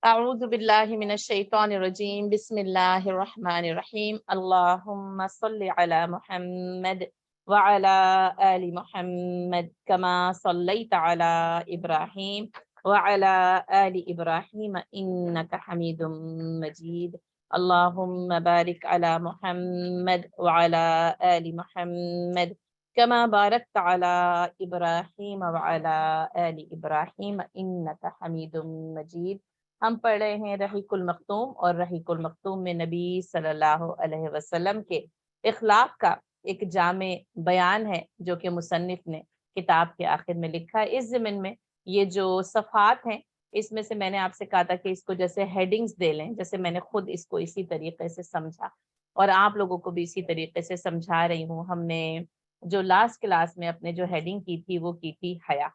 أعوذ بالله من الشيطان الرجيم بسم الله الرحمن الرحيم اللهم صل على محمد وعلى آل محمد كما صليت على إبراهيم وعلى آل إبراهيم إنك حميد مجيد اللهم بارك على محمد وعلى آل محمد كما باركت على إبراهيم وعلى آل إبراهيم إنك حميد مجيد۔ ہم پڑھ رہے ہیں رحیق المختوم، اور رحیق المختوم میں نبی صلی اللہ علیہ وسلم کے اخلاق کا ایک جامع بیان ہے جو کہ مصنف نے کتاب کے آخر میں لکھا ہے۔ اس ضمن میں یہ جو صفحات ہیں اس میں سے میں نے آپ سے کہا تھا کہ اس کو جیسے ہیڈنگز دے لیں، جیسے میں نے خود اس کو اسی طریقے سے سمجھا اور آپ لوگوں کو بھی اسی طریقے سے سمجھا رہی ہوں۔ ہم نے جو لاسٹ کلاس میں اپنے جو ہیڈنگ کی تھی وہ کی تھی حیا،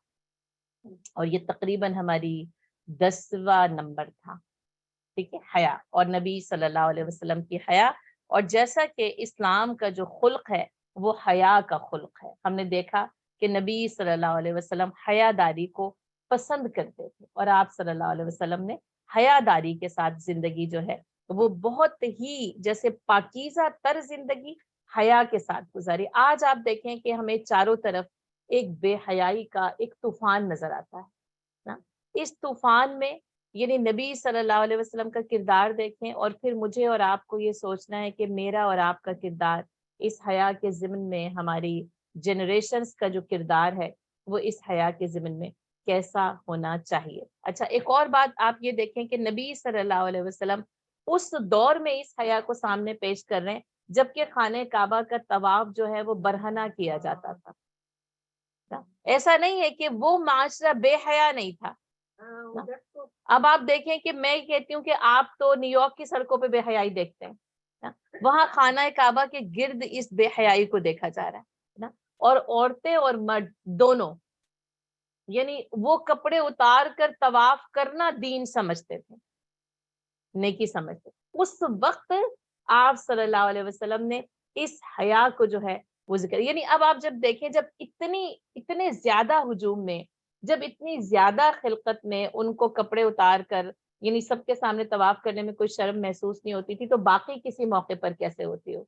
اور یہ تقریباً ہماری 10واں نمبر تھا، ٹھیک ہے، حیا اور نبی صلی اللہ علیہ وسلم کی حیا، اور جیسا کہ اسلام کا جو خلق ہے وہ حیا کا خلق ہے۔ ہم نے دیکھا کہ نبی صلی اللہ علیہ وسلم حیا داری کو پسند کرتے تھے، اور آپ صلی اللہ علیہ وسلم نے حیا داری کے ساتھ زندگی جو ہے وہ بہت ہی جیسے پاکیزہ تر زندگی حیا کے ساتھ گزاری۔ آج آپ دیکھیں کہ ہمیں چاروں طرف ایک بے حیائی کا ایک طوفان نظر آتا ہے نا۔ اس طوفان میں یعنی نبی صلی اللہ علیہ وسلم کا کردار دیکھیں، اور پھر مجھے اور آپ کو یہ سوچنا ہے کہ میرا اور آپ کا کردار اس حیا کے ضمن میں، ہماری جنریشنز کا جو کردار ہے وہ اس حیا کے ضمن میں کیسا ہونا چاہیے۔ اچھا، ایک اور بات آپ یہ دیکھیں کہ نبی صلی اللہ علیہ وسلم اس دور میں اس حیا کو سامنے پیش کر رہے ہیں جبکہ خانہ کعبہ کا طواف جو ہے وہ برہنہ کیا جاتا تھا۔ ایسا نہیں ہے کہ وہ معاشرہ بے حیا نہیں تھا۔ اب آپ دیکھیں کہ میں کہتی ہوں کہ آپ تو نیو یارک کی سڑکوں پہ بے حیائی دیکھتے ہیں، وہاں خانہ کعبہ کے گرد اس بے حیائی کو دیکھا جا رہا ہے نا۔ اور عورتیں اور مرد دونوں یعنی وہ کپڑے اتار کر طواف کرنا دین سمجھتے تھے، نیکی سمجھتے تھے۔ اس وقت آپ صلی اللہ علیہ وسلم نے اس حیا کو جو ہے وہ ذکر، یعنی اب آپ جب دیکھیں جب اتنے زیادہ ہجوم میں، جب اتنی زیادہ خلقت میں ان کو کپڑے اتار کر یعنی سب کے سامنے طواف کرنے میں کوئی شرم محسوس نہیں ہوتی تھی، تو باقی کسی موقع پر کیسے ہوتی ہو؟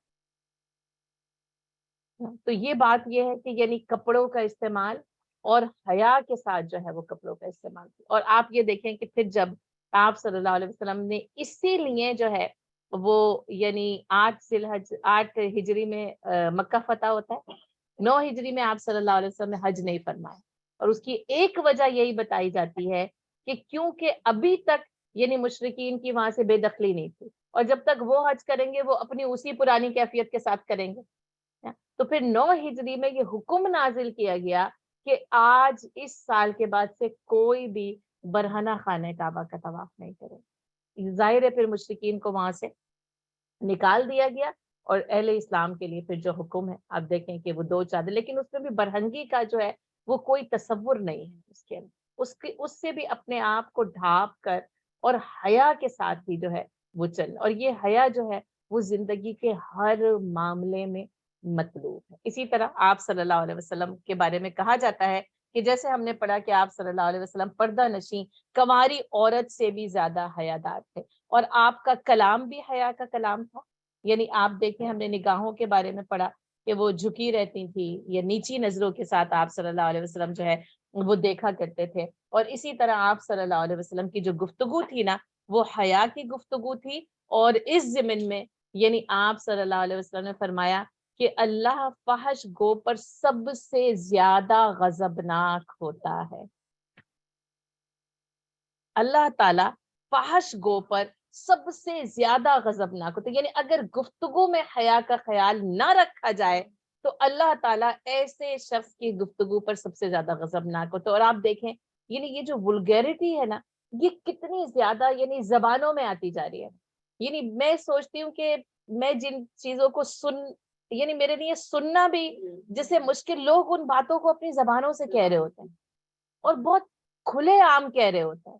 تو یہ بات یہ ہے کہ یعنی کپڑوں کا استعمال اور حیا کے ساتھ جو ہے وہ کپڑوں کا استعمال، اور آپ یہ دیکھیں کہ پھر جب آپ صلی اللہ علیہ وسلم نے اسی لیے جو ہے وہ یعنی 8 ہجری میں مکہ فتح ہوتا ہے، 9 ہجری میں آپ صلی اللہ علیہ وسلم نے حج نہیں فرمایا، اور اس کی ایک وجہ یہی بتائی جاتی ہے کہ کیونکہ ابھی تک یعنی مشرکین کی وہاں سے بے دخلی نہیں تھی، اور جب تک وہ حج کریں گے وہ اپنی اسی پرانی کیفیت کے ساتھ کریں گے۔ تو پھر 9 ہجری میں یہ حکم نازل کیا گیا کہ آج اس سال کے بعد سے کوئی بھی برہنہ خانہ کعبہ کا طواف نہیں کرے۔ ظاہر ہے پھر مشرکین کو وہاں سے نکال دیا گیا، اور اہل اسلام کے لیے پھر جو حکم ہے آپ دیکھیں کہ وہ 2 چادر، لیکن اس میں بھی برہنگی کا جو ہے وہ کوئی تصور نہیں ہے اس کے اندر، اس سے بھی اپنے آپ کو ڈھانپ کر اور حیا کے ساتھ ہی جو ہے وہ چلنا، اور یہ حیا جو ہے وہ زندگی کے ہر معاملے میں مطلوب ہے۔ اسی طرح آپ صلی اللہ علیہ وسلم کے بارے میں کہا جاتا ہے کہ جیسے ہم نے پڑھا کہ آپ صلی اللہ علیہ وسلم پردہ نشین کنواری عورت سے بھی زیادہ حیادار تھے، اور آپ کا کلام بھی حیا کا کلام تھا۔ یعنی آپ دیکھیں ہم نے نگاہوں کے بارے میں پڑھا کہ وہ جھکی رہتی تھی یا نیچی نظروں کے ساتھ آپ صلی اللہ علیہ وسلم جو ہے وہ دیکھا کرتے تھے، اور اسی طرح آپ صلی اللہ علیہ وسلم کی جو گفتگو تھی نا وہ حیا کی گفتگو تھی، اور اس ضمن میں یعنی آپ صلی اللہ علیہ وسلم نے فرمایا کہ اللہ فحش گو پر سب سے زیادہ غضبناک ہوتا ہے۔ اللہ تعالیٰ فحش گو پر سب سے زیادہ غضبناک ہوتا ہے، یعنی اگر گفتگو میں حیا کا خیال نہ رکھا جائے تو اللہ تعالیٰ ایسے شخص کی گفتگو پر سب سے زیادہ غضبناک ہوتا ہے۔ اور آپ دیکھیں یعنی یہ جو ولگیرٹی ہے نا یہ کتنی زیادہ یعنی زبانوں میں آتی جا رہی ہے۔ یعنی میں سوچتی ہوں کہ میں جن چیزوں کو یعنی میرے لیے سننا بھی جیسے مشکل، لوگ ان باتوں کو اپنی زبانوں سے کہہ رہے ہوتے ہیں اور بہت کھلے عام کہہ رہے ہوتے ہیں،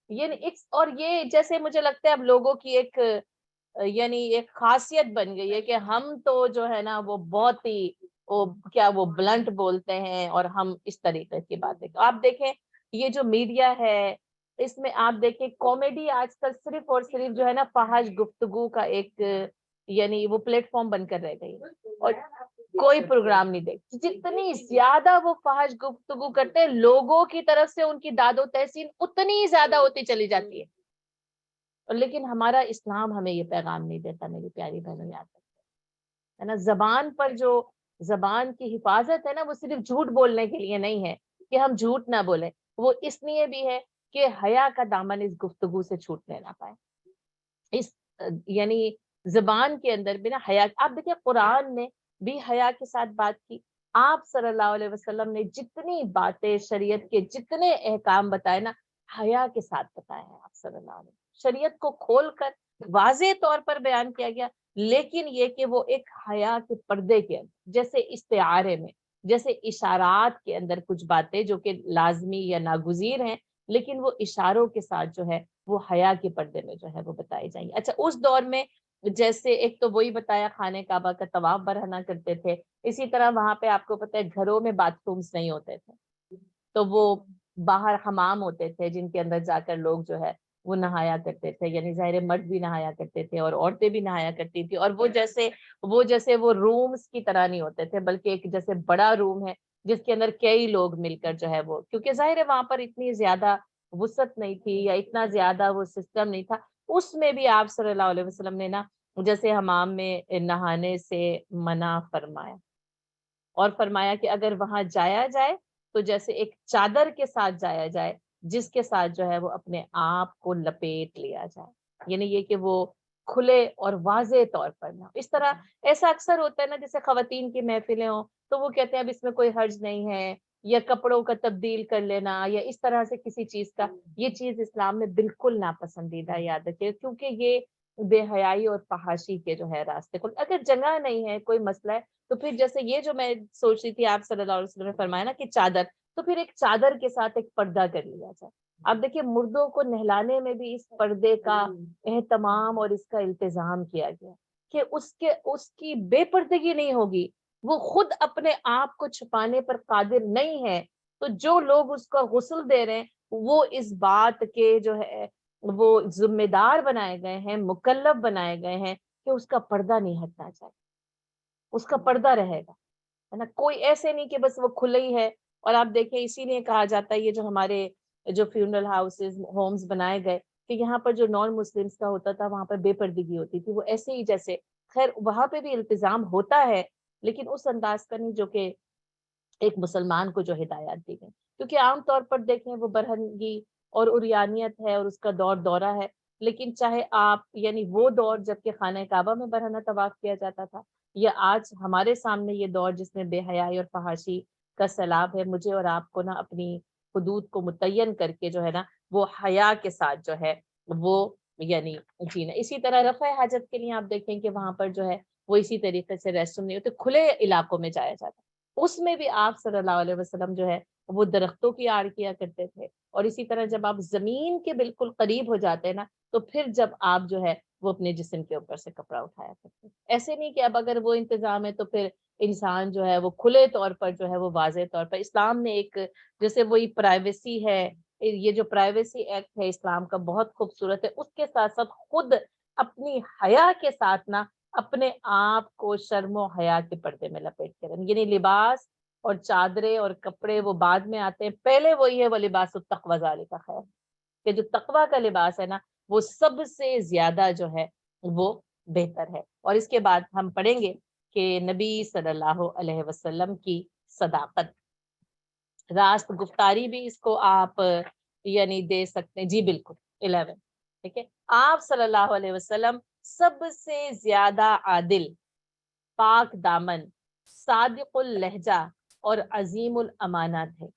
یعنی اور یہ جیسے مجھے لگتا ہے اب لوگوں کی ایک یعنی ایک خاصیت بن گئی ہے کہ ہم تو جو ہے نا وہ بہت ہی وہ بلنٹ بولتے ہیں، اور ہم اس طریقے کی باتیں آپ دیکھیں یہ جو میڈیا ہے اس میں آپ دیکھیں کامیڈی آج کل صرف اور صرف جو ہے نا فحش گفتگو کا ایک یعنی وہ پلیٹ فارم بن کر رہ گئی ہے، اور کوئی پروگرام نہیں دیکھ، جتنی زیادہ وہ فحش گفتگو کرتے ہیں لوگوں کی طرف سے ان کی داد و تحسین اتنی زیادہ ہوتی چلی جاتی ہے، لیکن ہمارا اسلام ہمیں یہ پیغام نہیں دیتا میری پیاری بہنوں، یاد رکھیں ہے نا، زبان پر جو زبان کی حفاظت ہے نا وہ صرف جھوٹ بولنے کے لیے نہیں ہے کہ ہم جھوٹ نہ بولیں، وہ اس لیے بھی ہے کہ حیا کا دامن اس گفتگو سے چھوٹنے نہ پائے، اس یعنی زبان کے اندر بھی نا حیا، آپ دیکھیں قرآن نے بھی حیا کے ساتھ بات کی، آپ صلی اللہ علیہ وسلم نے جتنی باتیں شریعت کے جتنے احکام بتائے نا حیا کے ساتھ بتائے ہیں آپ صلی اللہ علیہ وسلم، شریعت کو کھول کر واضح طور پر بیان کیا گیا، لیکن یہ کہ وہ ایک حیا کے پردے کے اندر، جیسے استعارے میں، جیسے اشارات کے اندر کچھ باتیں جو کہ لازمی یا ناگزیر ہیں لیکن وہ اشاروں کے ساتھ جو ہے وہ حیا کے پردے میں جو ہے وہ بتائی جائیں گی۔ اچھا اس دور میں جیسے ایک تو وہی بتایا خانے کعبہ کا طواف برہنہ کرتے تھے، اسی طرح وہاں پہ آپ کو پتہ ہے گھروں میں باتھ رومز نہیں ہوتے تھے، تو وہ باہر حمام ہوتے تھے جن کے اندر جا کر لوگ جو ہے وہ نہایا کرتے تھے، یعنی ظاہر مرد بھی نہایا کرتے تھے اور عورتیں بھی نہایا کرتی تھی، اور وہ رومز کی طرح نہیں ہوتے تھے بلکہ ایک جیسے بڑا روم ہے جس کے اندر کئی لوگ مل کر جو ہے وہ، کیونکہ ظاہر ہے وہاں پر اتنی زیادہ وسعت نہیں تھی یا اتنا زیادہ وہ سسٹم نہیں تھا، اس میں بھی آپ صلی اللہ علیہ وسلم نے نا جیسے حمام میں نہانے سے منع فرمایا، اور فرمایا کہ اگر وہاں جایا جائے تو جیسے ایک چادر کے ساتھ جایا جائے جس کے ساتھ جو ہے وہ اپنے آپ کو لپیٹ لیا جائے، یعنی یہ کہ وہ کھلے اور واضح طور پر نہ، اس طرح ایسا اکثر ہوتا ہے نا جیسے خواتین کی محفلیں ہوں تو وہ کہتے ہیں اب اس میں کوئی حرج نہیں ہے، یا کپڑوں کا تبدیل کر لینا یا اس طرح سے کسی چیز کا، یہ چیز اسلام میں بالکل ناپسندیدہ ہے، یاد رکھیے، کیونکہ یہ بے حیائی اور فحاشی کے جو ہے راستے کو، اگر جگہ نہیں ہے کوئی مسئلہ ہے تو پھر جیسے یہ جو میں سوچ رہی تھی آپ صلی اللہ علیہ وسلم نے فرمایا نا کہ چادر، تو پھر ایک چادر کے ساتھ ایک پردہ کر لیا جائے، اب دیکھیے مردوں کو نہلانے میں بھی اس پردے کا اہتمام اور اس کا التزام کیا گیا کہ اس کی بے پردگی نہیں ہوگی، وہ خود اپنے آپ کو چھپانے پر قادر نہیں ہے، تو جو لوگ اس کا غسل دے رہے ہیں وہ اس بات کے جو ہے وہ ذمہ دار بنائے گئے ہیں، مکلف بنائے گئے ہیں کہ اس کا پردہ نہیں ہٹنا چاہیے، اس کا پردہ رہے گا، ہے نا، کوئی ایسے نہیں کہ بس وہ کھلا ہی ہے، اور آپ دیکھیں اسی لیے کہا جاتا ہے یہ جو ہمارے جو فیونرل ہاؤسز ہومز بنائے گئے کہ یہاں پر جو نان مسلمس کا ہوتا تھا وہاں پر بے پردگی ہوتی تھی، وہ ایسے ہی جیسے خیر وہاں پہ بھی التزام ہوتا ہے لیکن اس انداز کا نہیں جو کہ ایک مسلمان کو جو ہدایات دی گئی، کیونکہ عام طور پر دیکھیں وہ برہنگی اور عریانیت ہے اور اس کا دور دورہ ہے، لیکن چاہے آپ یعنی وہ دور جب کہ خانہ کعبہ میں برہنہ طواف کیا جاتا تھا، یا آج ہمارے سامنے یہ دور جس میں بے حیائی اور فحاشی کا سیلاب ہے، مجھے اور آپ کو نا اپنی حدود کو متعین کر کے جو ہے نا وہ حیا کے ساتھ جو ہے وہ یعنی جینا، اسی طرح رفع حاجت کے لیے آپ دیکھیں کہ وہاں پر جو ہے وہ اسی طریقے سے ریسٹ روم نہیں ہوتے، کھلے علاقوں میں جایا جاتا، اس میں بھی آپ صلی اللہ علیہ وسلم جو ہے وہ درختوں کی آڑ کیا کرتے تھے، اور اسی طرح جب آپ زمین کے بالکل قریب ہو جاتے ہیں نا تو پھر جب آپ جو ہے وہ اپنے جسم کے اوپر سے کپڑا اٹھایا کرتے ہیں، ایسے نہیں کہ اب اگر وہ انتظام ہے تو پھر انسان جو ہے وہ کھلے طور پر جو ہے وہ واضح طور پر، اسلام نے ایک جیسے وہی پرائیویسی ہے، یہ جو پرائیویسی ایکٹ ہے اسلام کا بہت خوبصورت ہے، اس کے ساتھ ساتھ خود اپنی حیا کے ساتھ نا اپنے آپ کو شرم و حیا کے پردے میں لپیٹ کے رکھیں، یعنی لباس اور چادریں اور کپڑے وہ بعد میں آتے ہیں، پہلے وہی ہے وہ لباس التقوی ذالک خیر، کہ جو تقوی کا لباس ہے نا وہ سب سے زیادہ جو ہے وہ بہتر ہے، اور اس کے بعد ہم پڑھیں گے کہ نبی صلی اللہ علیہ وسلم کی صداقت، راست گفتاری بھی اس کو آپ یعنی دے سکتے ہیں، جی بالکل 11، ٹھیک ہے، آپ صلی اللہ علیہ وسلم سب سے زیادہ عادل، پاک دامن، صادق اللہجہ اور عظیم الامانت ہے،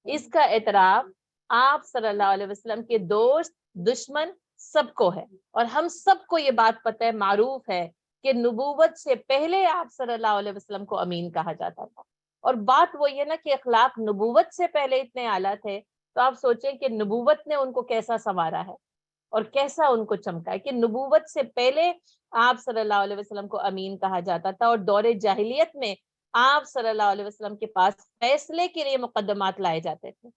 اس کا اعتراف آپ صلی اللہ علیہ وسلم کے دوست دشمن سب کو ہے، اور ہم سب کو یہ بات پتہ ہے، معروف ہے کہ نبوت سے پہلے آپ صلی اللہ علیہ وسلم کو امین کہا جاتا تھا، اور بات وہ یہ نا کہ اخلاق نبوت سے پہلے اتنے اعلیٰ تھے، تو آپ سوچیں کہ نبوت نے ان کو کیسا سنوارا ہے اور کیسا ان کو چمکا ہے، کہ نبوت سے پہلے آپ صلی اللہ علیہ وسلم کو امین کہا جاتا تھا، اور دور جاہلیت میں آپ صلی اللہ علیہ وسلم کے پاس فیصلے کے لیے مقدمات لائے جاتے تھے،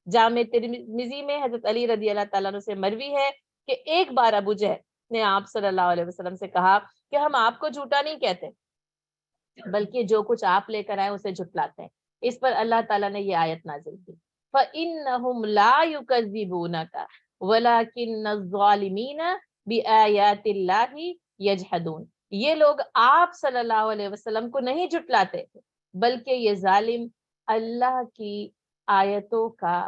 جامع ترمذی میں حضرت علی رضی اللہ تعالیٰ عنہ سے مروی ہے کہ ایک بار ابو جہل نے آپ صلی اللہ علیہ وسلم سے کہا کہ ہم آپ کو جھوٹا نہیں کہتے بلکہ جو کچھ آپ لے کر آئے اسے جھٹلاتے ہیں۔ اس پر اللہ تعالیٰ نے یہ آیت نازل کی، فَإِنَّهُمْ لَا يُكَذِّبُونَكَ وَلَكِنَّ الظَّالِمِينَ بِآيَاتِ اللَّهِ يَجْحَدُونَ۔ یہ لوگ آپ صلی اللہ علیہ وسلم کو نہیں جھٹلاتے بلکہ یہ ظالم اللہ کی آیتوں کا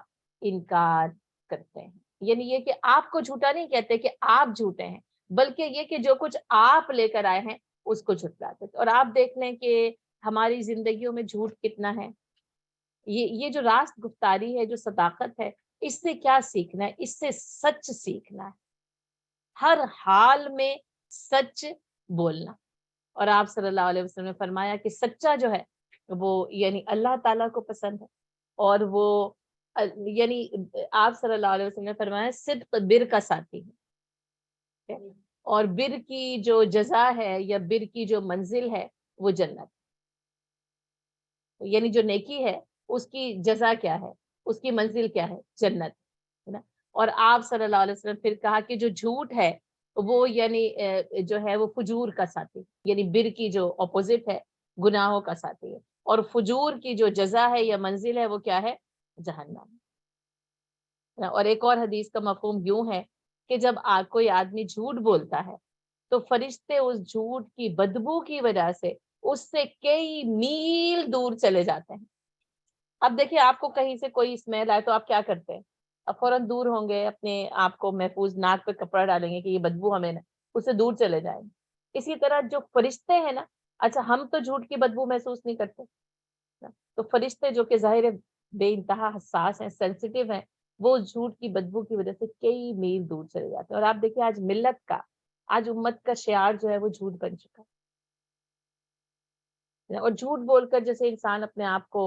انکار کرتے ہیں۔ یعنی یہ کہ آپ کو جھوٹا نہیں کہتے کہ آپ جھوٹے ہیں، بلکہ یہ کہ جو کچھ آپ لے کر آئے ہیں اس کو جھٹلاتے۔ اور آپ دیکھ لیں کہ ہماری زندگیوں میں جھوٹ کتنا ہے۔ یہ جو راست گفتاری ہے، جو صداقت ہے، اس سے کیا سیکھنا ہے؟ اس سے سچ سیکھنا ہے، ہر حال میں سچ بولنا۔ اور آپ صلی اللہ علیہ وسلم نے فرمایا کہ سچا جو ہے وہ یعنی اللہ تعالیٰ کو پسند ہے، اور وہ یعنی آپ صلی اللہ علیہ وسلم نے فرمایا صدق بر کا ساتھی ہے، اور بر کی جو جزا ہے یا بر کی جو منزل ہے وہ جنت، یعنی جو نیکی ہے اس کی جزا کیا ہے، اس کی منزل کیا ہے؟ جنت ہے نا۔ اور آپ صلی اللہ علیہ وسلم پھر کہا کہ جو جھوٹ ہے وہ یعنی جو ہے وہ فجور کا ساتھی، یعنی بر کی جو اپوزٹ ہے گناہوں کا ساتھی ہے، اور فجور کی جو جزا ہے یا منزل ہے وہ کیا ہے؟ جہنم۔ اور ایک اور حدیث کا مفہوم یوں ہے کہ جب کوئی آدمی جھوٹ بولتا ہے تو فرشتے اس جھوٹ کی بدبو کی وجہ سے اس سے کئی میل دور چلے جاتے ہیں۔ اب دیکھیں آپ کو کہیں سے کوئی اسمیل آئے تو آپ کیا کرتے ہیں؟ اب فوراً دور ہوں گے، اپنے آپ کو محفوظ، ناک پہ کپڑا ڈالیں گے کہ یہ بدبو ہمیں نہ، اس سے دور چلے جائیں گے۔ اسی طرح جو فرشتے ہیں نا، اچھا ہم تو جھوٹ کی بدبو محسوس نہیں کرتے، تو فرشتے جو کہ ظاہر بے انتہا حساس ہیں، سینسیٹیو ہیں، وہ جھوٹ کی بدبو کی وجہ سے کئی میل دور چلے جاتے ہیں۔ اور آپ دیکھیں آج ملت کا، آج امت کا شعار جو ہے وہ جھوٹ بن چکا ہے، اور جھوٹ بول کر جیسے انسان اپنے آپ کو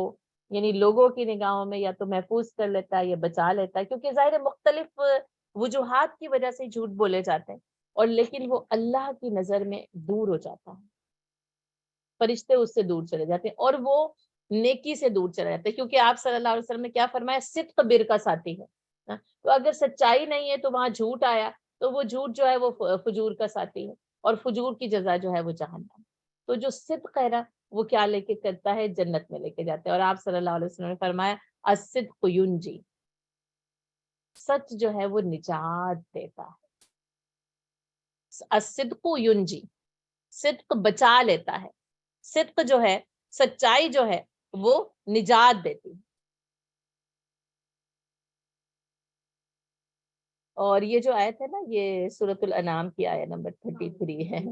یعنی لوگوں کی نگاہوں میں یا تو محفوظ کر لیتا ہے یا بچا لیتا ہے، کیونکہ ظاہر مختلف وجوہات کی وجہ سے جھوٹ بولے جاتے ہیں، اور لیکن وہ اللہ کی نظر میں دور ہو جاتا ہے، فرشتے اس سے دور چلے جاتے ہیں، اور وہ نیکی سے دور چلے جاتے ہیں، کیونکہ آپ صلی اللہ علیہ وسلم نے کیا فرمایا؟ صدق بر کا ساتھی ہے۔ تو اگر سچائی نہیں ہے تو وہاں جھوٹ آیا، تو وہ جھوٹ جو ہے وہ فجور کا ساتھی ہے، اور فجور کی جزا جو ہے وہ جہنم۔ تو جو صدق ہے نا وہ کیا لے کے کرتا ہے؟ جنت میں لے کے جاتے ہیں۔ اور آپ صلی اللہ علیہ وسلم نے فرمایا الصدق ینجی، سچ جو ہے وہ نجات دیتا ہے۔ الصدق ینجی، صدق بچا لیتا ہے، صدق جو ہے، سچائی جو ہے وہ نجات دیتی ہے۔ اور یہ جو آیت ہے نا، یہ سورۃ الانعام کی آیت نمبر 33 ہے،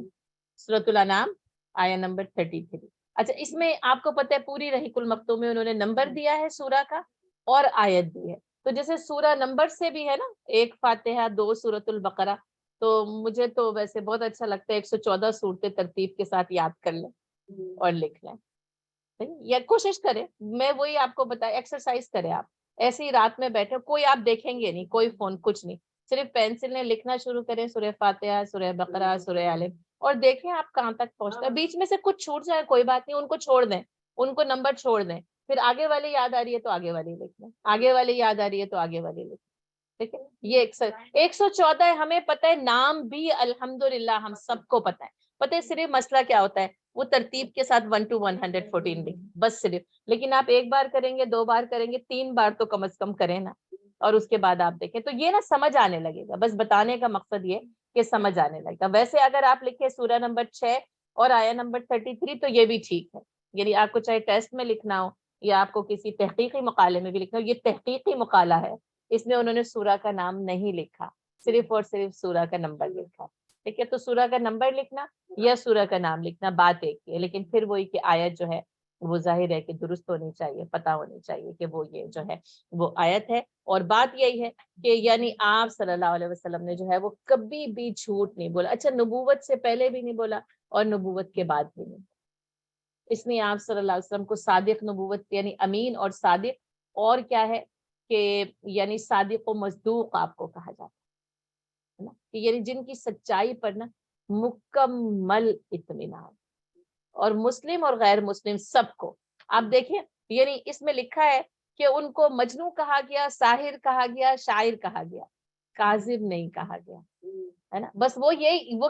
سورۃ الانعام آیت نمبر 33۔ اچھا اس میں آپ کو پتہ ہے پوری رحیق المختوم میں انہوں نے نمبر دیا ہے سورہ کا اور آیت دی ہے، تو جیسے سورہ نمبر سے بھی ہے نا، ایک فاتحہ، دو سورۃ البقرہ، تو مجھے تو ویسے بہت اچھا لگتا ہے 114 صورتیں ترتیب کے ساتھ یاد کر لیں اور لکھ لیں، یا کوشش کریں، میں وہی آپ کو بتایا، ایکسرسائز کریں آپ، ایسے ہی رات میں بیٹھے، کوئی آپ دیکھیں گے نہیں، کوئی فون، کچھ نہیں، صرف پینسل نے لکھنا شروع کریں سورہ فاتحہ، سورہ بقرہ، سورہ آل، اور دیکھیں آپ کہاں تک پہنچتا ہے۔ بیچ میں سے کچھ چھوٹ جائے کوئی بات نہیں، ان کو چھوڑ دیں، ان کو نمبر چھوڑ دیں، پھر آگے والی یاد آ رہی ہے تو آگے والی لکھ لیں، آگے والی یاد آ رہی ہے تو آگے والی لکھ لیں، ٹھیک ہے۔ یہ 114 ہے، ہمیں پتہ ہے نام بھی الحمدللہ ہم سب کو پتہ ہے، پتہ ہے صرف مسئلہ کیا ہوتا ہے؟ وہ ترتیب کے ساتھ 1 to 114 لکھ بس صرف، لیکن آپ ایک بار کریں گے، 2 بار کریں گے، 3 بار تو کم از کم کریں نا، اور اس کے بعد آپ دیکھیں تو یہ نا سمجھ آنے لگے گا، بس بتانے کا مقصد یہ کہ سمجھ آنے لگے گا۔ ویسے اگر آپ لکھیں سورہ نمبر 6 اور آیا نمبر 33 تو یہ بھی ٹھیک ہے، یعنی آپ کو چاہے ٹیسٹ میں لکھنا ہو یا آپ کو کسی تحقیقی مقالے میں بھی لکھنا ہو، یہ تحقیقی مقالہ ہے، اس میں انہوں نے سورہ کا نام نہیں لکھا، صرف اور صرف سورہ کا نمبر لکھا، ٹھیک ہے۔ تو سورہ کا نمبر لکھنا یا سورہ کا نام لکھنا بات ایک ہی ہے، لیکن پھر وہی کہ آیت جو ہے وہ ظاہر ہے کہ درست ہونی چاہیے، پتہ ہونی چاہیے کہ وہ یہ جو ہے وہ آیت ہے۔ اور بات یہی ہے کہ یعنی آپ صلی اللہ علیہ وسلم نے جو ہے وہ کبھی بھی جھوٹ نہیں بولا، اچھا نبوت سے پہلے بھی نہیں بولا اور نبوت کے بعد بھی نہیں، اس لیے آپ صلی اللہ علیہ وسلم کو صادق نبوت یعنی امین اور صادق، اور کیا ہے کہ یعنی صادق و مصدوق آپ کو کہا جاتا ہے نا، کہ یعنی جن کی سچائی پر نا مکمل اطمینان، اور مسلم اور غیر مسلم سب کو آپ دیکھیں، یعنی اس میں لکھا ہے کہ ان کو مجنون کہا گیا، ساحر کہا گیا، شاعر کہا گیا، کاذب نہیں کہا گیا، ہے نا. بس وہ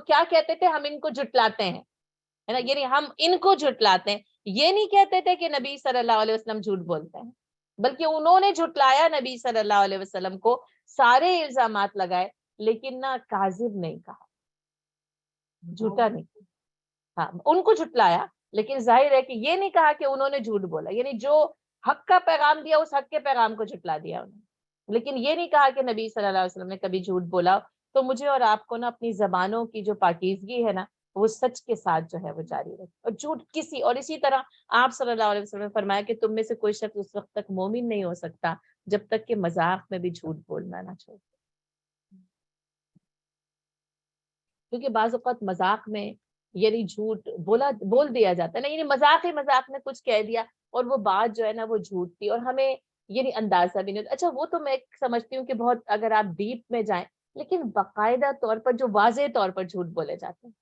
کیا کہتے تھے، ہم ان کو جھٹلاتے ہیں، ہے نا، یعنی ہم ان کو جھٹلاتے ہیں. یہ نہیں کہتے تھے کہ نبی صلی اللہ علیہ وسلم جھوٹ بولتے ہیں، بلکہ انہوں نے جھٹلایا نبی صلی اللہ علیہ وسلم کو، سارے الزامات لگائے، لیکن نہ کاذب نہیں کہا، جھوٹا نہیں. ہاں ان کو جھٹلایا، لیکن ظاہر ہے کہ یہ نہیں کہا کہ انہوں نے جھوٹ بولا، یعنی جو حق کا پیغام دیا اس حق کے پیغام کو جھٹلا دیا انہوں نے، لیکن یہ نہیں کہا کہ نبی صلی اللہ علیہ وسلم نے کبھی جھوٹ بولا. تو مجھے اور آپ کو نا اپنی زبانوں کی جو پاکیزگی ہے نا، وہ سچ کے ساتھ جو ہے وہ جاری رکھے، اور جھوٹ کسی. اور اسی طرح آپ صلی اللہ علیہ وسلم نے فرمایا کہ تم میں سے کوئی شخص اس وقت تک مومن نہیں ہو سکتا جب تک کہ مذاق میں بھی جھوٹ بولنا نہ چھوڑے. کیونکہ بعض اوقات مذاق میں یعنی جھوٹ بول دیا جاتا ہے نا، یعنی مذاق ہی مذاق میں کچھ کہہ دیا اور وہ بات جو ہے نا وہ جھوٹ تھی، اور ہمیں یعنی اندازہ بھی نہیں ہوتا. اچھا وہ تو میں سمجھتی ہوں کہ بہت اگر آپ ڈیپ میں جائیں، لیکن باقاعدہ طور پر جو واضح طور پر جھوٹ بولے جاتے ہیں،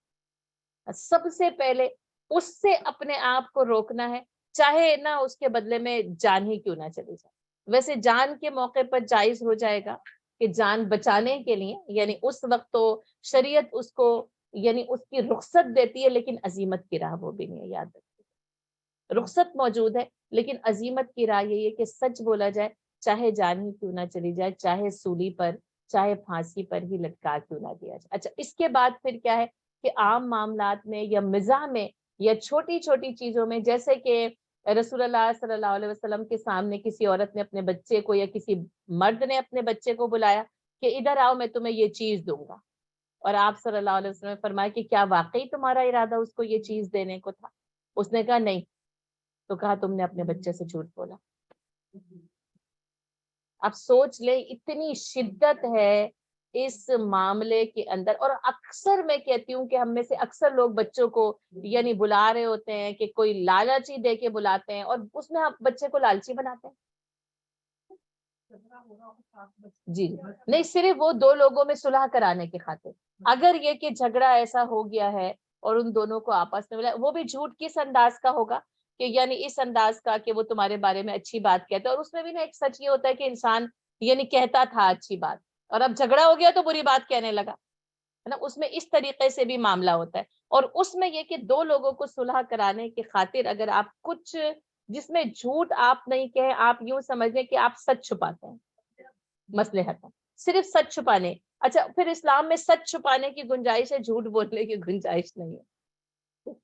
سب سے پہلے اس سے اپنے آپ کو روکنا ہے، چاہے نہ اس کے بدلے میں جان ہی کیوں نہ چلی جائے. ویسے جان کے موقع پر جائز ہو جائے گا کہ جان بچانے کے لیے، یعنی اس وقت تو شریعت اس کو یعنی اس کی رخصت دیتی ہے، لیکن عزیمت کی راہ وہ بھی نہیں ہے. یاد رکھیے رخصت موجود ہے، لیکن عزیمت کی راہ یہ ہے کہ سچ بولا جائے، چاہے جان ہی کیوں نہ چلی جائے، چاہے سولی پر، چاہے پھانسی پر ہی لٹکا کیوں نہ دیا جائے. اچھا اس کے بعد پھر کیا ہے کہ عام معاملات میں یا مزاح میں یا چھوٹی چھوٹی چیزوں میں، جیسے کہ رسول اللہ صلی اللہ علیہ وسلم کے سامنے کسی عورت نے اپنے بچے کو یا کسی مرد نے اپنے بچے کو بلایا کہ ادھر آؤ میں تمہیں یہ چیز دوں گا، اور آپ صلی اللہ علیہ وسلم نے فرمایا کہ کیا واقعی تمہارا ارادہ اس کو یہ چیز دینے کو تھا؟ اس نے کہا نہیں. تو کہا تم نے اپنے بچے سے جھوٹ بولا. اب سوچ لیں اتنی شدت ہے اس معاملے کے اندر. اور اکثر میں کہتی ہوں کہ ہم میں سے اکثر لوگ بچوں کو یعنی بلا رہے ہوتے ہیں کہ کوئی لالچی دے کے بلاتے ہیں، اور اس میں آپ بچے کو لالچی بناتے ہیں. جی نہیں، صرف وہ دو لوگوں میں صلح کرانے کی خاطر. اگر یہ کہ جھگڑا ایسا ہو گیا ہے اور ان دونوں کو آپس میں ملا، وہ بھی جھوٹ کس انداز کا ہوگا کہ یعنی اس انداز کا کہ وہ تمہارے بارے میں اچھی بات کہتے ہیں، اور اس میں بھی نا ایک سچ یہ ہوتا ہے کہ انسان یعنی کہتا تھا اچھی بات اور اب جھگڑا ہو گیا تو بری بات کہنے لگا، ہے نا. اس میں اس طریقے سے بھی معاملہ ہوتا ہے. اور اس میں یہ کہ دو لوگوں کو صلح کرانے کی خاطر اگر آپ کچھ جس میں جھوٹ آپ نہیں کہیں، آپ یوں سمجھ لیں کہ آپ سچ چھپاتے ہیں مصلحت، صرف سچ چھپانے. اچھا پھر اسلام میں سچ چھپانے کی گنجائش ہے، جھوٹ بولنے کی گنجائش نہیں ہے.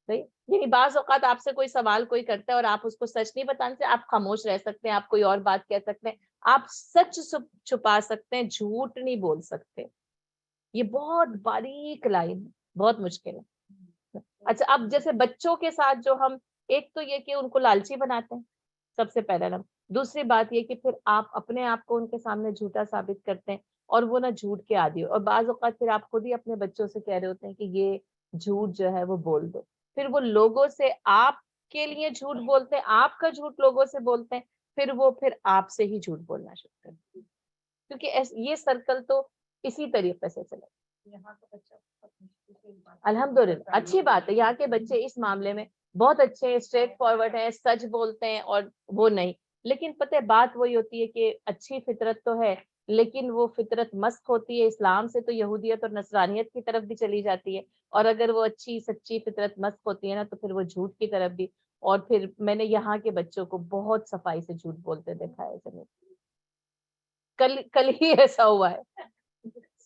صحیح؟ یعنی بعض اوقات آپ سے کوئی سوال کوئی کرتا ہے اور آپ اس کو سچ نہیں بتانے سے آپ خاموش رہ سکتے ہیں، آپ کوئی اور بات کہہ سکتے ہیں، آپ سچ چھپا سکتے ہیں، جھوٹ نہیں بول سکتے. یہ بہت باریک لائن ہے، بہت مشکل ہے. اچھا اب جیسے بچوں کے ساتھ جو ہم ایک تو یہ کہ ان کو لالچی بناتے ہیں سب سے پہلا نمبر، دوسری بات یہ کہ پھر آپ اپنے آپ کو ان کے سامنے جھوٹا ثابت کرتے ہیں اور وہ نہ جھوٹ کے عادی ہو. اور بعض اوقات پھر آپ خود ہی اپنے بچوں سے کہہ رہے ہوتے ہیں کہ یہ جھوٹ جو ہے وہ بول دو، پھر وہ لوگوں سے آپ کے لیے جھوٹ بولتے ہیں، آپ کا جھوٹ لوگوں سے بولتے ہیں، پھر آپ سے ہی جھوٹ بولنا شروع کرتے ہیں. کیونکہ یہ سرکل تو اسی طریقے سے چلے. الحمدللہ اچھی بات ہے، یہاں کے بچے اس معاملے میں بہت اچھے ہیں، اسٹریٹ فارورڈ ہیں، سچ بولتے ہیں اور وہ نہیں. لیکن پتہ ہے بات وہی ہوتی ہے کہ اچھی فطرت تو ہے، لیکن وہ فطرت مسخ ہوتی ہے اسلام سے، تو یہودیت اور نصرانیت کی طرف بھی چلی جاتی ہے. اور اگر وہ اچھی سچی فطرت مسخ ہوتی ہے نا تو پھر وہ جھوٹ کی طرف بھی. اور پھر میں نے یہاں کے بچوں کو بہت صفائی سے جھوٹ بولتے دیکھا ہے زمین. کل ہی ایسا ہوا ہے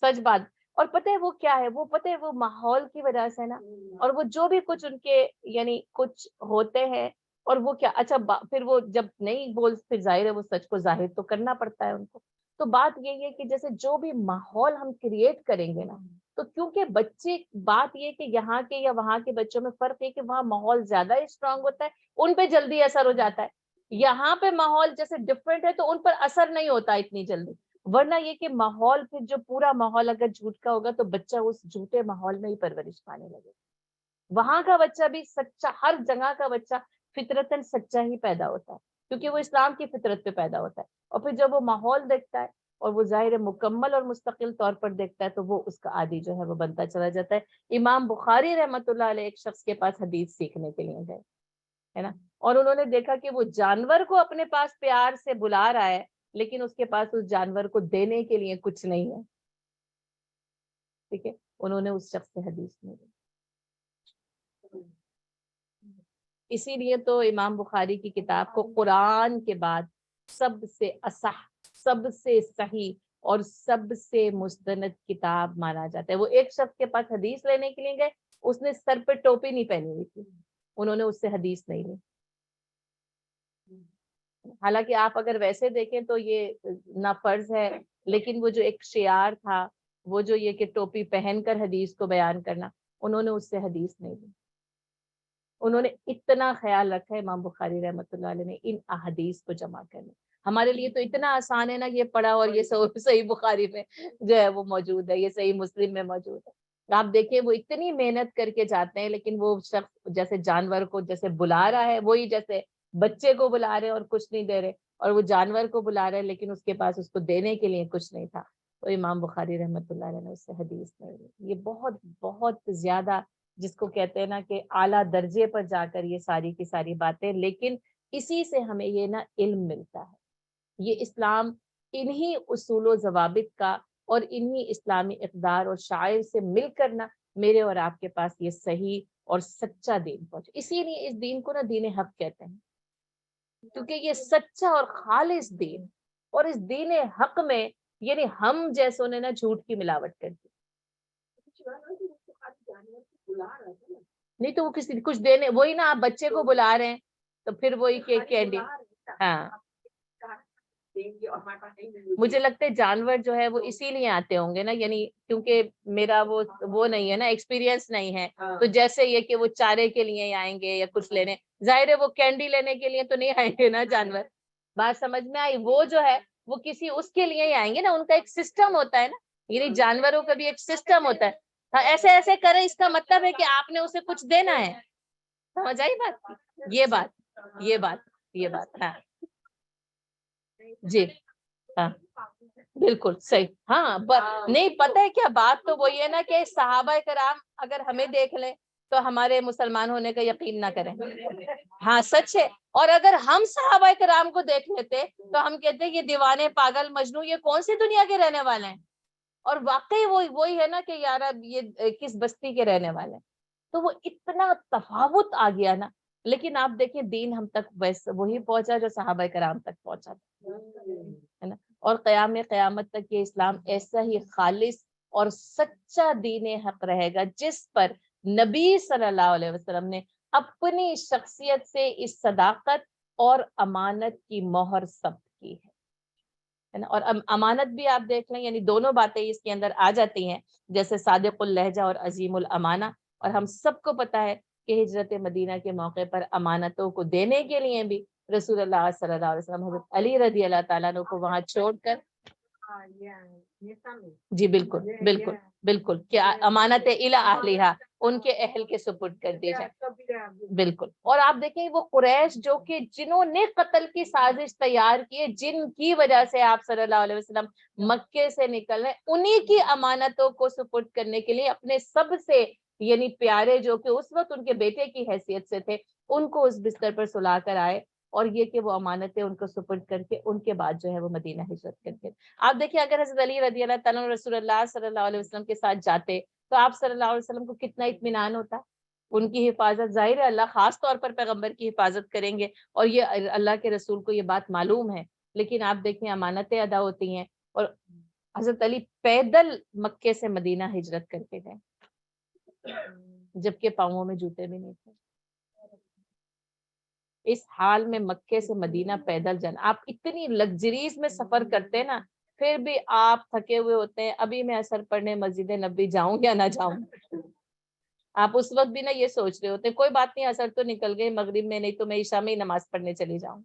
سچ بات. اور پتہ ہے وہ کیا ہے، وہ پتہ ہے وہ ماحول کی وجہ سے نا، اور وہ جو بھی کچھ ان کے یعنی کچھ ہوتے ہیں، اور وہ کیا اچھا پھر وہ جب نہیں بول پھر ظاہر ہے وہ سچ کو ظاہر تو کرنا پڑتا ہے ان کو. تو بات یہ ہے کہ جیسے جو بھی ماحول ہم کریٹ کریں گے نا، تو کیونکہ بچے بات یہ کہ یہاں کے یا وہاں کے بچوں میں فرق ہے کہ وہاں ماحول زیادہ اسٹرانگ ہوتا ہے، ان پہ جلدی اثر ہو جاتا ہے. یہاں پہ ماحول جیسے ڈفرینٹ ہے تو ان پر اثر نہیں ہوتا اتنی جلدی. ورنہ یہ کہ ماحول پھر جو پورا ماحول اگر جھوٹ کا ہوگا تو بچہ اس جھوٹے ماحول میں ہی پرورش پانے لگے. وہاں کا بچہ بھی سچا، ہر جگہ کا بچہ فطرتاً سچا ہی پیدا ہوتا ہے، کیونکہ وہ اسلام کی فطرت پہ پیدا ہوتا ہے. اور پھر جب وہ ماحول دیکھتا ہے اور وہ ظاہر مکمل اور مستقل طور پر دیکھتا ہے تو وہ اس کا عادی جو ہے وہ بنتا چلا جاتا ہے. امام بخاری رحمۃ اللہ علیہ ایک شخص کے پاس حدیث سیکھنے کے لیے گئے، ہے نا. اور انہوں نے دیکھا کہ وہ جانور کو اپنے پاس پیار سے بلا رہا ہے لیکن اس کے پاس اس جانور کو دینے کے لیے کچھ نہیں ہے. ٹھیک ہے, انہوں نے اس شخص سے حدیث نہیں دی. اسی لیے تو امام بخاری کی کتاب کو قرآن کے بعد سب سے اصح, سب سے صحیح اور سب سے مستند کتاب مانا جاتا ہے. وہ ایک شخص کے پاس حدیث لینے کے لیے گئے, اس نے سر پہ ٹوپی نہیں پہنی ہوئی تھی, انہوں نے اس سے حدیث نہیں لی. حالانکہ آپ اگر ویسے دیکھیں تو یہ نہ فرض ہے, لیکن وہ جو ایک شعار تھا, وہ جو یہ کہ ٹوپی پہن کر حدیث کو بیان کرنا, انہوں نے اس سے حدیث نہیں لی. انہوں نے اتنا خیال رکھا ہے امام بخاری رحمۃ اللہ علیہ نے ان احادیث کو جمع کرنے. ہمارے لیے تو اتنا آسان ہے نا, یہ پڑھا اور یہ صحیح بخاری میں جو ہے وہ موجود ہے, یہ صحیح مسلم میں موجود ہے. آپ دیکھیں وہ اتنی محنت کر کے جاتے ہیں, لیکن وہ شخص جیسے جانور کو جیسے بلا رہا ہے, وہی جیسے بچے کو بلا رہے اور کچھ نہیں دے رہے, اور وہ جانور کو بلا رہے لیکن اس کے پاس اس کو دینے کے لیے کچھ نہیں تھا, تو امام بخاری رحمۃ اللہ علیہ نے اس سے حدیث نہیں لی. یہ بہت بہت زیادہ جس کو کہتے ہیں نا کہ اعلیٰ درجے پر جا کر یہ ساری کی ساری باتیں, لیکن اسی سے ہمیں یہ نا علم ملتا ہے. یہ اسلام انہی اصول و ضوابط کا اور انہی اسلامی اقدار اور شعائر سے مل کر نا میرے اور آپ کے پاس یہ صحیح اور سچا دین پہنچا. اسی لیے اس دین کو نا دین حق کہتے ہیں, کیونکہ یہ سچا اور خالص دین, اور اس دین حق میں یعنی ہم جیسوں نے نا جھوٹ کی ملاوٹ کر دی. نہیں تو وہ کسی کچھ دینے, وہی نا آپ بچے کو بلا رہے ہیں تو پھر وہی کہ کینڈی. ہاں, مجھے لگتا ہے جانور جو ہے وہ اسی لیے آتے ہوں گے نا, یعنی کیونکہ میرا وہ نہیں ہے نا, ایکسپیرینس نہیں ہے, تو جیسے یہ کہ وہ چارے کے لیے آئیں گے یا کچھ لینے, ظاہر ہے وہ کینڈی لینے کے لیے تو نہیں آئیں گے نا جانور. بات سمجھ میں آئی؟ وہ جو ہے وہ کسی اس کے لیے ہی آئیں گے نا, ان کا ایک سسٹم ہوتا ہے نا, یعنی جانوروں کا بھی ایک سسٹم ہوتا ہے. ہاں, ایسے ایسے کریں اس کا مطلب ہے کہ آپ نے اسے کچھ دینا ہے. سمجھ آئی بات؟ یہ بات ہاں جی ہاں بالکل صحیح. ہاں نہیں پتہ ہے کیا بات, تو وہ یہ نا کہ صحابہ کرام اگر ہمیں دیکھ لیں تو ہمارے مسلمان ہونے کا یقین نہ کریں. ہاں سچ ہے. اور اگر ہم صحابہ کرام کو دیکھ لیتے تو ہم کہتے ہیں یہ دیوانے, پاگل, مجنون, یہ کون سی دنیا کے رہنے والے ہیں, اور واقعی وہی ہے نا کہ یار اب یہ کس بستی کے رہنے والے ہیں. تو وہ اتنا تفاوت آ گیا نا, لیکن آپ دیکھیں دین ہم تک ویسے وہی پہنچا جو صحابہ کرام تک پہنچا تھا, ہے نا. اور قیامت تک یہ اسلام ایسا ہی خالص اور سچا دین حق رہے گا جس پر نبی صلی اللہ علیہ وسلم نے اپنی شخصیت سے اس صداقت اور امانت کی مہر ثبت کی ہے نا. اور امانت بھی آپ دیکھ لیں, یعنی دونوں باتیں اس کے اندر آ جاتی ہیں, جیسے صادق اللہجہ اور عظیم الامانہ. اور ہم سب کو پتا ہے کہ ہجرت مدینہ کے موقع پر امانتوں کو دینے کے لیے بھی رسول اللہ صلی اللہ علیہ وسلم حضرت علی رضی اللہ تعالیٰ عنہ کو وہاں چھوڑ کر, جی بالکل بالکل بالکل, کیا امانت الی اہلہا, ان کے اہل کے سپرد کر دی جائے. بالکل. اور آپ دیکھیں وہ قریش جو کہ جنہوں نے قتل کی سازش تیار کی, جن کی وجہ سے آپ صلی اللہ علیہ وسلم مکے سے نکل رہے, انہی کی امانتوں کو سپرد کرنے کے لیے اپنے سب سے یعنی پیارے جو کہ اس وقت ان کے بیٹے کی حیثیت سے تھے, ان کو اس بستر پر سلا کر آئے, اور یہ کہ وہ امانتیں ان کو سپرد کر کے ان کے بعد جو ہے وہ مدینہ ہجرت کر کے. آپ دیکھیں اگر حضرت علی رضی اللہ تعالیٰ رسول اللہ صلی اللہ علیہ وسلم کے ساتھ جاتے تو آپ صلی اللہ علیہ وسلم کو کتنا اطمینان ہوتا. ان کی حفاظت, ظاہر ہے اللہ خاص طور پر پیغمبر کی حفاظت کریں گے, اور یہ اللہ کے رسول کو یہ بات معلوم ہے, لیکن آپ دیکھیں امانتیں ادا ہوتی ہیں, اور حضرت علی پیدل مکے سے مدینہ ہجرت کر کے گئے جبکہ پاؤں میں جوتے بھی نہیں تھے. اس حال میں مکے سے مدینہ پیدل جانا, آپ اتنی لگژریز میں سفر کرتے نا, پھر بھی آپ تھکے ہوئے ہوتے ہیں, ابھی میں اثر پڑھنے مسجد نبی جاؤں یا نہ جاؤں. آپ اس وقت بھی نا یہ سوچ رہے ہوتے کوئی بات نہیں, اثر تو نکل گئی مغرب میں, نہیں تو میں عشاء میں ہی نماز پڑھنے چلی جاؤں.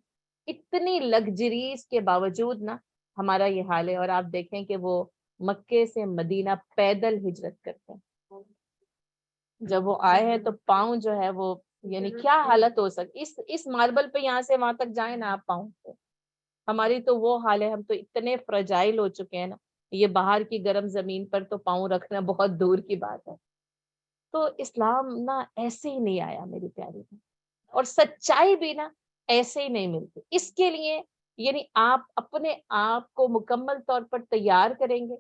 اتنی لگژریز کے باوجود نا ہمارا یہ حال ہے. اور آپ دیکھیں کہ وہ مکے سے مدینہ پیدل ہجرت کرتے ہیں. جب وہ آئے ہیں تو پاؤں جو ہے وہ یعنی کیا حالت ہو سکتی, اس ماربل پہ یہاں سے وہاں تک جائیں نا آپ پاؤں پہ, ہماری تو وہ حال ہے, ہم تو اتنے فرجائل ہو چکے ہیں نا, یہ باہر کی گرم زمین پر تو پاؤں رکھنا بہت دور کی بات ہے. تو اسلام نا ایسے ہی نہیں آیا میری پیاری میں, اور سچائی بھی نا ایسے ہی نہیں ملتی. اس کے لیے یعنی آپ اپنے آپ کو مکمل طور پر تیار کریں گے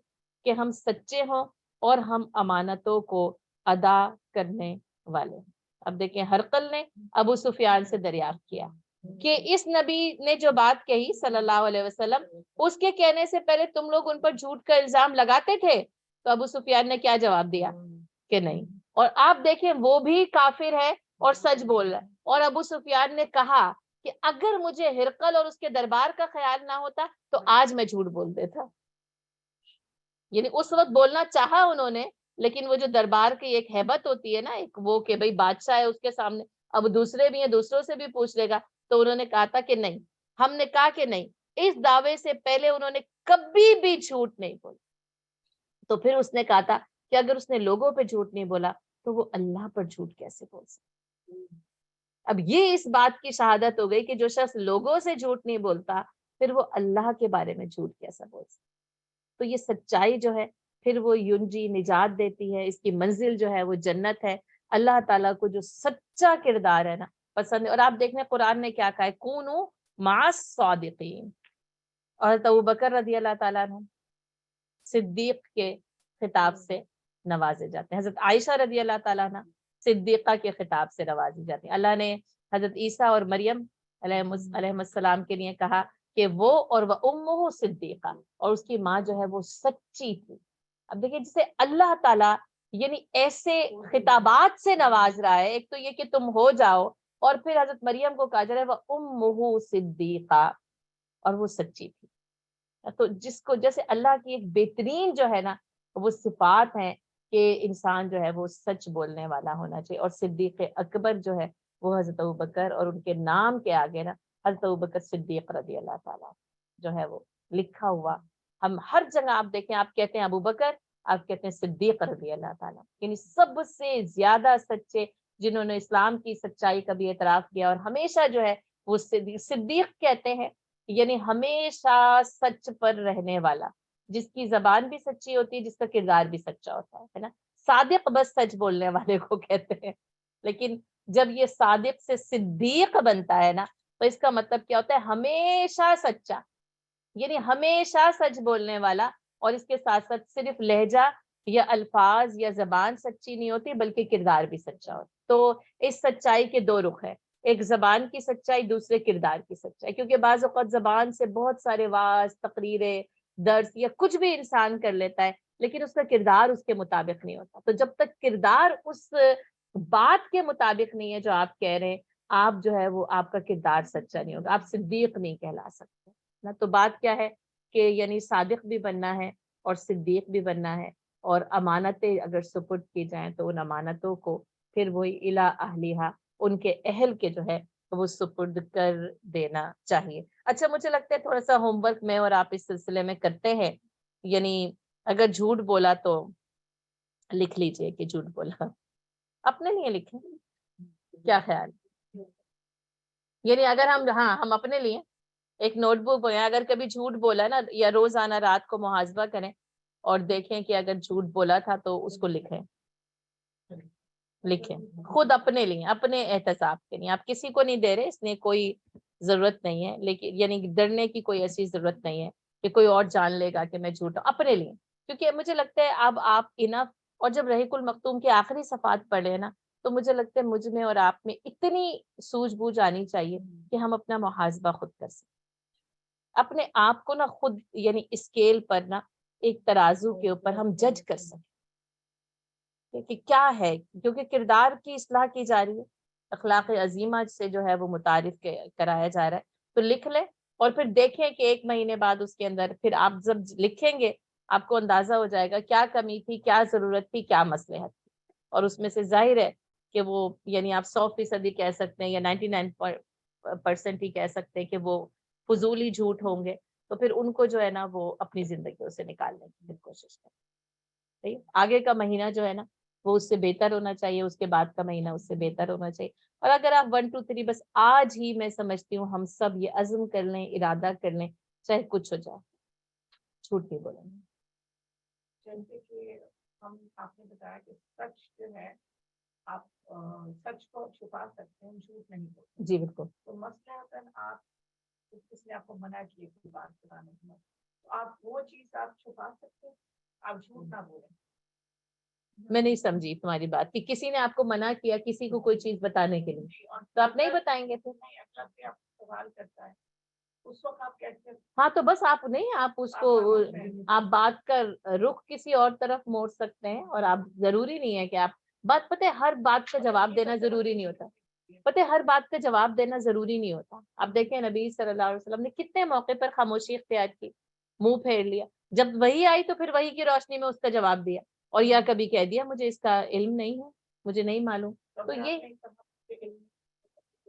کہ ہم سچے ہوں اور ہم امانتوں کو ادا کرنے والے ہیں. اب دیکھیں ہرقل نے ابو سفیان سے دریافت کیا کہ اس نبی نے جو بات کہی صلی اللہ علیہ وسلم، اس کے کہنے سے پہلے تم لوگ ان پر جھوٹ کا الزام لگاتے تھے؟ تو ابو سفیان نے کیا جواب دیا کہ نہیں. اور آپ دیکھیں وہ بھی کافر ہے اور سچ بول رہا ہے. اور ابو سفیان نے کہا کہ اگر مجھے ہرقل اور اس کے دربار کا خیال نہ ہوتا تو آج میں جھوٹ بول دیتا. یعنی اس وقت بولنا چاہا انہوں نے، لیکن وہ جو دربار کی ایک ہیبت ہوتی ہے نا، ایک وہ کہ بھئی بادشاہ ہے اس کے سامنے، اب دوسرے بھی ہیں دوسروں سے بھی پوچھ لے گا، تو انہوں نے کہا تھا کہ نہیں. ہم نے کہا کہ نہیں. اس دعوے سے پہلے انہوں نے کبھی بھی جھوٹ نہیں بولا. تو پھر اس نے کہا تھا کہ اگر اس نے لوگوں پہ جھوٹ نہیں بولا تو وہ اللہ پر جھوٹ کیسے بول سکتا. اب یہ اس بات کی شہادت ہو گئی کہ جو شخص لوگوں سے جھوٹ نہیں بولتا پھر وہ اللہ کے بارے میں جھوٹ کیسا بول سکتا. تو یہ سچائی جو ہے پھر وہ ینجی نجات دیتی ہے، اس کی منزل جو ہے وہ جنت ہے. اللہ تعالیٰ کو جو سچا کردار ہے نا پسند ہے. اور آپ دیکھیں قرآن نے کیا کہا ہے، کونوا مع الصادقین. اور ابو بکر رضی اللہ تعالیٰ عنہ صدیق کے خطاب سے نوازے جاتے ہیں. حضرت عائشہ رضی اللہ تعالیٰ عنہ صدیقہ کے خطاب سے نوازی جاتی ہیں. اللہ نے حضرت عیسیٰ اور مریم علیہ السلام کے لیے کہا کہ وہ اور وہ امہ صدیقہ، اور اس کی ماں جو ہے وہ سچی تھی. اب دیکھیں جسے اللہ تعالیٰ یعنی ایسے خطابات سے نواز رہا ہے، ایک تو یہ کہ تم ہو جاؤ، اور پھر حضرت مریم کو کہا جا رہا ہے وہ امہ صدیقہ، اور وہ سچی تھی. تو جس کو جیسے اللہ کی ایک بہترین جو ہے نا وہ صفات ہیں کہ انسان جو ہے وہ سچ بولنے والا ہونا چاہیے. اور صدیق اکبر جو ہے وہ حضرت ابوبکر، اور ان کے نام کے آگے نا حضرت ابوبکر صدیق رضی اللہ تعالیٰ جو ہے وہ لکھا ہوا. ہم ہر جگہ آپ دیکھیں، آپ کہتے ہیں ابوبکر، آپ کہتے ہیں صدیق رضی اللہ تعالیٰ، یعنی سب سے زیادہ سچے جنہوں نے اسلام کی سچائی کا بھی اعتراف کیا. اور ہمیشہ جو ہے وہ صدیق کہتے ہیں یعنی ہمیشہ سچ پر رہنے والا، جس کی زبان بھی سچی ہوتی ہے، جس کا کردار بھی سچا ہوتا ہے نا. صادق بس سچ بولنے والے کو کہتے ہیں. لیکن جب یہ صادق سے صدیق بنتا ہے نا تو اس کا مطلب کیا ہوتا ہے، ہمیشہ سچا، یعنی ہمیشہ سچ بولنے والا. اور اس کے ساتھ ساتھ صرف لہجہ یا الفاظ یا زبان سچی نہیں ہوتی بلکہ کردار بھی سچا ہوتا. تو اس سچائی کے دو رخ ہیں، ایک زبان کی سچائی، دوسرے کردار کی سچائی. کیونکہ بعض اوقات زبان سے بہت سارے واعظ، تقریریں، درس یا کچھ بھی انسان کر لیتا ہے، لیکن اس کا کردار اس کے مطابق نہیں ہوتا. تو جب تک کردار اس بات کے مطابق نہیں ہے جو آپ کہہ رہے ہیں، آپ جو ہے وہ آپ کا کردار سچا نہیں ہوگا، آپ صدیق نہیں کہلا سکتے نا. تو بات کیا ہے کہ یعنی صادق بھی بننا ہے اور صدیق بھی بننا ہے. اور امانتیں اگر سپرد کی جائیں تو ان امانتوں کو پھر وہی الی اہلیہا، ان کے اہل کے جو ہے وہ سپرد کر دینا چاہیے. اچھا مجھے لگتا ہے تھوڑا سا ہوم ورک میں اور آپ اس سلسلے میں کرتے ہیں. یعنی اگر جھوٹ بولا تو لکھ لیجئے کہ جھوٹ بولا، اپنے لیے لکھیں، کیا خیال. یعنی اگر ہم اپنے لیے ایک نوٹ بک بنائیں، اگر کبھی جھوٹ بولا نا یا روزانہ رات کو محاسبہ کریں اور دیکھیں کہ اگر جھوٹ بولا تھا تو اس کو لکھیں خود اپنے لیے، اپنے احتساب کے لیے. آپ کسی کو نہیں دے رہے، اس میں کوئی ضرورت نہیں ہے، لیکن یعنی ڈرنے کی کوئی ایسی ضرورت نہیں ہے کہ کوئی اور جان لے گا کہ میں جھوٹ ہوں. اپنے لیے، کیونکہ مجھے لگتا ہے اب آپ انف. اور جب رحیق المختوم کے آخری صفحات پڑھے نا تو مجھے لگتا ہے مجھ میں اور آپ میں اتنی سوجھ بوجھ آنی چاہیے کہ ہم اپنا محاسبہ خود کر سکیں، اپنے آپ کو نا خود یعنی اسکیل پر نا ایک ترازو کے اوپر ہم جج کر سکیں کہ کیا ہے. کیونکہ کردار کی اصلاح کی جا رہی ہے، اخلاق عظیمہ سے جو ہے وہ متعارف کرایا جا رہا ہے. تو لکھ لیں اور پھر دیکھیں کہ 1 مہینے بعد اس کے اندر پھر آپ جب لکھیں گے آپ کو اندازہ ہو جائے گا کیا کمی تھی، کیا ضرورت تھی، کیا مصلحت تھی. اور اس میں سے ظاہر ہے کہ وہ یعنی آپ 100% ہی کہہ سکتے ہیں یا 99% ہی کہہ سکتے ہیں کہ وہ فضولی جھوٹ ہوں گے. تو پھر ان کو جو ہے نا وہ اپنی زندگیوں سے نکالنے کی پھر کوشش کریں. آگے کا مہینہ جو ہے نا وہ اس سے بہتر ہونا چاہیے، اس کے بعد کا مہینہ اس سے بہتر ہونا چاہیے. اور اگر آپ 1 2 3 بس آج ہی میں سمجھتی ہوں ہم سب یہ عزم کر لیں، ارادہ کر لیں، چاہے کچھ ہو جائے، جھوٹ نہیں بولیں گے. جیسے کہ ہم آپ نے بتایا کہ سچ جو ہے آپ سچ کو چھپا سکتے ہیں، جھوٹ نہیں بولتے. جی بالکل. تو مثلاً آپ کس نے آپ کو منع کیے کوئی بات بتانے کے، تو آپ وہ چیز آپ چھپا سکتے ہیں، آپ جھوٹ نہ بولیں. میں نہیں سمجھی تمہاری بات کہ کسی نے آپ کو منع کیا کسی کو کوئی چیز بتانے کے لیے تو آپ نہیں بتائیں گے پھر؟ نہیں، اگر کوئی آپ کو سوال کرتا ہے اس وقت آپ کہتے ہیں ہاں تو بس آپ نہیں، آپ اس کو آپ بات کا رخ کسی اور طرف موڑ سکتے ہیں، اور آپ ضروری نہیں ہے کہ آپ بات، پتہ ہے ہر بات کا جواب دینا ضروری نہیں ہوتا. پتہ ہے ہر بات کا جواب دینا ضروری نہیں ہوتا. آپ دیکھیں نبی صلی اللہ علیہ وسلم نے کتنے موقع پر خاموشی اختیار کی، منہ پھیر لیا. جب وہی آئی تو پھر وہی کی روشنی میں اس کا جواب دیا، اور یا کبھی کہہ دیا مجھے اس کا علم نہیں ہے، مجھے نہیں معلوم. تو یہ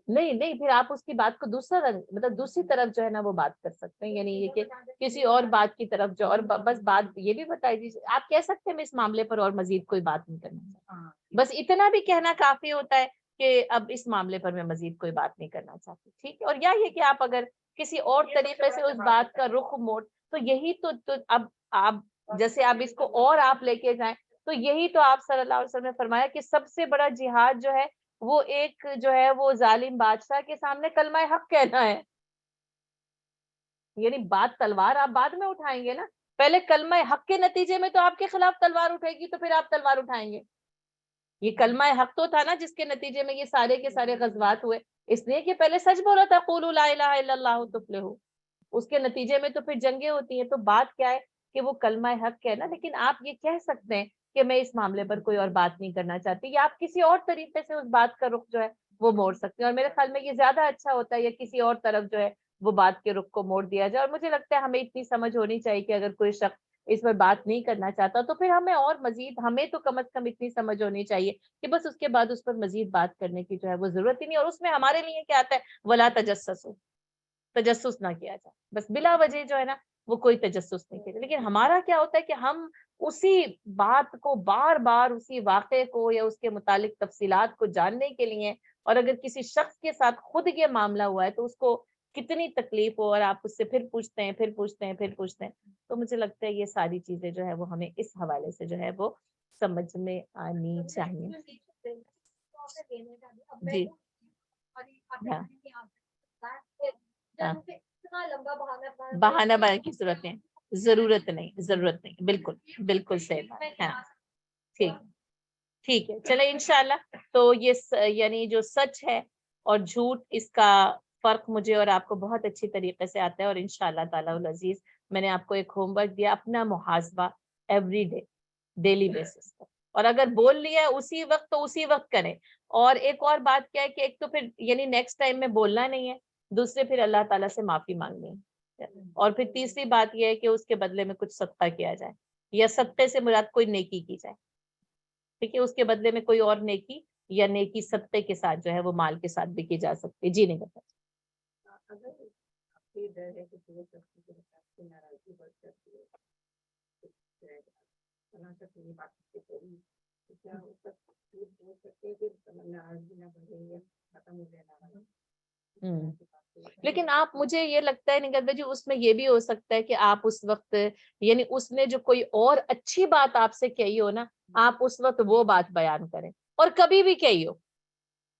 نہیں پھر آپ اس کی بات کو دوسرا رنگ، مطلب دوسری طرف جو ہے نا وہ بات کر سکتے ہیں، یعنی یہ کہ کسی اور بات کی طرف جو، اور بس بات یہ بھی بتائی دیجیے. آپ کہہ سکتے ہیں میں اس معاملے پر اور مزید کوئی بات نہیں کرنا چاہتی، بس اتنا بھی کہنا کافی ہوتا ہے کہ اب اس معاملے پر میں مزید کوئی بات نہیں کرنا چاہتی. ٹھیک ہے. اور یا یہ کہ آپ اگر کسی اور طریقے سے اس بات کا رخ موڑ، تو یہی تو اب آپ جیسے آپ اس کو اور آپ لے کے جائیں، تو یہی تو آپ صلی اللہ علیہ وسلم نے فرمایا کہ سب سے بڑا جہاد جو ہے وہ ایک جو ہے وہ ظالم بادشاہ کے سامنے کلمہ حق کہنا ہے. یعنی بات تلوار آپ بعد میں اٹھائیں گے نا، پہلے کلمہ حق کے نتیجے میں تو آپ کے خلاف تلوار اٹھے گی، تو پھر آپ تلوار اٹھائیں گے. یہ کلمہ حق تو تھا نا جس کے نتیجے میں یہ سارے کے سارے غزوات ہوئے، اس لیے کہ پہلے سچ بولا تھا قولوا لا الہ الا اللہ تفلحوا. اس کے نتیجے میں تو پھر جنگیں ہوتی ہیں. تو بات کیا ہے کہ وہ کلمہ حق کہنا. لیکن آپ یہ کہہ سکتے ہیں کہ میں اس معاملے پر کوئی اور بات نہیں کرنا چاہتی، یا آپ کسی اور طریقے سے اس بات کا رخ جو ہے وہ موڑ سکتے ہیں. اور میرے خیال میں یہ زیادہ اچھا ہوتا ہے، یا کسی اور طرف جو ہے وہ بات کے رخ کو موڑ دیا جائے. اور مجھے لگتا ہے ہمیں اتنی سمجھ ہونی چاہیے کہ اگر کوئی شخص اس پر بات نہیں کرنا چاہتا تو پھر ہمیں اور مزید، ہمیں تو کم از کم اتنی سمجھ ہونی چاہیے کہ بس اس کے بعد اس پر مزید بات کرنے کی جو ہے وہ ضرورت ہی نہیں. اور اس میں ہمارے لیے کیا آتا ہے، ولا تجسسوا، تجسس نہ کیا جائے. بس بلا وجہ جو ہے نا وہ کوئی تجسس نہیں کیا. لیکن ہمارا کیا ہوتا ہے کہ ہم اسی بات کو بار بار، اسی واقعے کو یا اس کے متعلق تفصیلات کو جاننے کے لیے، اور اگر کسی شخص کے ساتھ خود یہ معاملہ ہوا ہے تو اس کو کتنی تکلیف ہو، اور آپ اس سے پھر پوچھتے ہیں پھر پوچھتے ہیں پھر پوچھتے ہیں. تو مجھے لگتا ہے یہ ساری چیزیں جو ہے وہ ہمیں اس حوالے سے جو ہے وہ سمجھ میں آنی چاہیے. جی ہاں. بہانہ بنانے کی ضرورت نہیں، ضرورت نہیں. بالکل بالکل صحیح بات. ہاں ٹھیک ہے. چلے انشاءاللہ. تو یہ یعنی جو سچ ہے اور جھوٹ، اس کا فرق مجھے اور آپ کو بہت اچھی طریقے سے آتا ہے. اور انشاءاللہ تعالی العزیز میں نے آپ کو ایک ہوم ورک دیا، اپنا محاسبہ ایوری ڈے، ڈیلی بیسس پر. اور اگر بول لیا ہے اسی وقت تو اسی وقت کریں. اور ایک اور بات کیا ہے کہ ایک تو پھر یعنی نیکسٹ ٹائم میں بولنا نہیں ہے، دوسرے پھر اللہ تعالیٰ سے معافی مانگنی ہے. اور پھر تیسری بات یہ ہے کہ اس کے بدلے میں کچھ صدقہ کیا جائے، یا صدقے سے مراد کوئی نیکی کی جائے. ٹھیک ہے. اس کے بدلے میں کوئی اور نیکی، یا نیکی صدقے کے ساتھ جو ہے وہ مال کے ساتھ بھی کی جا سکتی. جی نہیں بتا. لیکن آپ، مجھے یہ لگتا ہے نگہت بھائی جی، اس میں یہ بھی ہو سکتا ہے کہ آپ اس وقت، یعنی اس نے جو کوئی اور اچھی بات آپ سے کہی ہو نا، آپ اس وقت وہ بات بیان کریں. اور کبھی بھی کہی ہو،